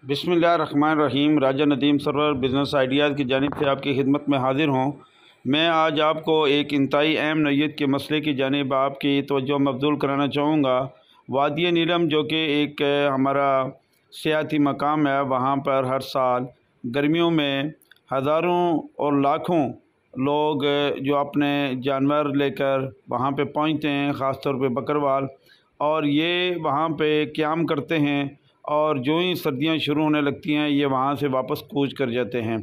बिस्मिल्लाहिर्रहमानिर्रहीम। राजा Nadeem server business ideas की जानिब से आपकी खिदमत में हाज़िर हूँ। मैं आज आपको एक इंतहाई अहम नौइयत के मसले की जानिब आपकी तवज्जो मबज़ूल कराना चाहूँगा। वादी नीलम जो कि एक हमारा सियाती मकाम है, वहाँ पर हर साल गर्मियों में हज़ारों और लाखों लोग जो अपने जानवर लेकर वहाँ पे पहुँचते हैं, ख़ास तौर पे बकरवाल, और ये वहाँ पे क़याम करते हैं और जो ही सर्दियाँ शुरू होने लगती हैं ये वहाँ से वापस कूच कर जाते हैं।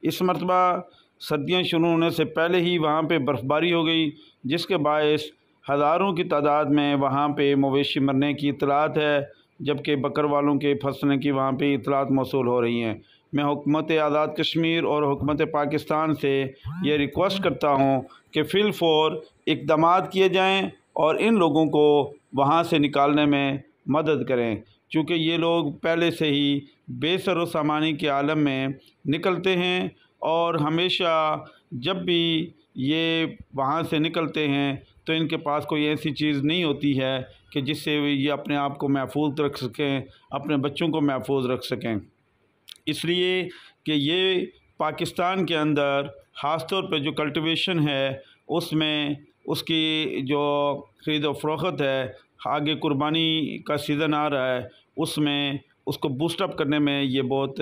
इस मरतबा सर्दियाँ शुरू होने से पहले ही वहाँ पे बर्फ़बारी हो गई, जिसके बायस हज़ारों की तादाद में वहाँ पे मवेशी मरने की इत्तलात है, जबकि बकरवालों के फंसने की वहाँ पे इत्तलात मौसूल हो रही हैं। मैं हुकूमत आज़ाद कश्मीर और हुकूमत पाकिस्तान से ये रिक्वेस्ट करता हूँ कि फ़िलफ़ौर इक़दामात किए जाएँ और इन लोगों को वहाँ से निकालने में मदद करें, चूँकि ये लोग पहले से ही बेसर व सामानी के आलम में निकलते हैं और हमेशा जब भी ये वहाँ से निकलते हैं तो इनके पास कोई ऐसी चीज़ नहीं होती है कि जिससे ये अपने आप को महफूज रख सकें, अपने बच्चों को महफूज रख सकें। इसलिए कि ये पाकिस्तान के अंदर ख़ास तौर पे जो कल्टीवेशन है उसमें उसकी जो ख़रीद व फ़रोख्त है, आगे कुर्बानी का सीज़न आ रहा है, उसमें उसको बूस्टअप करने में ये बहुत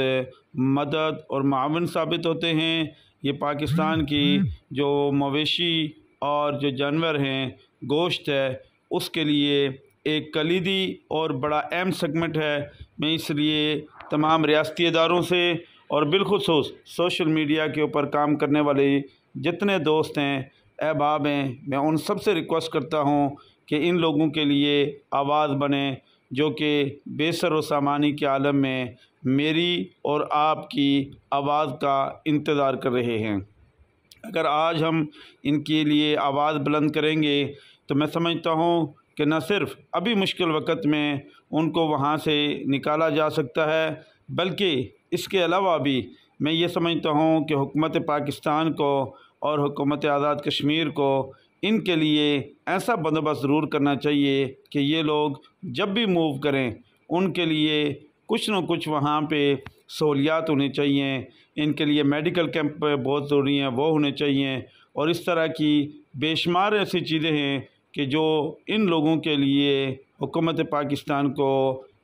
मदद और मावन साबित होते हैं। ये पाकिस्तान की जो मवेशी और जो जानवर हैं, गोश्त है, उसके लिए एक कलीदी और बड़ा अहम सेगमेंट है। मैं इसलिए तमाम रियासती इदारों से और बिलखुसूस सोशल मीडिया के ऊपर काम करने वाले जितने दोस्त हैं, अहबाब हैं, मैं उन सब से रिक्वेस्ट करता हूँ कि इन लोगों के लिए आवाज़ बने, जो कि बेसर व सामानी के आलम में मेरी और आपकी आवाज़ का इंतज़ार कर रहे हैं। अगर आज हम इनके लिए आवाज़ बुलंद करेंगे तो मैं समझता हूँ कि न सिर्फ़ अभी मुश्किल वक़्त में उनको वहाँ से निकाला जा सकता है, बल्कि इसके अलावा भी मैं ये समझता हूँ कि हुकूमत पाकिस्तान को और हुकूमत आज़ाद कश्मीर को इनके लिए ऐसा बंदोबस्त ज़रूर करना चाहिए कि ये लोग जब भी मूव करें उनके लिए कुछ न कुछ वहाँ पे सहूलियात होनी चाहिए। इनके लिए मेडिकल कैंप बहुत ज़रूरी हैं, वो होने चाहिए, और इस तरह की बेशुमार ऐसी चीज़ें हैं कि जो इन लोगों के लिए हुकूमत पाकिस्तान को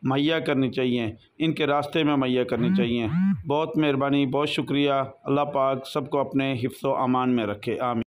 मुहैया करनी चाहिए, इनके रास्ते में मुहैया करनी चाहिए। बहुत मेहरबानी, बहुत शुक्रिया। अल्लाह पाक सबको अपने हिफ्ज़ व अमान में रखे। आमीन।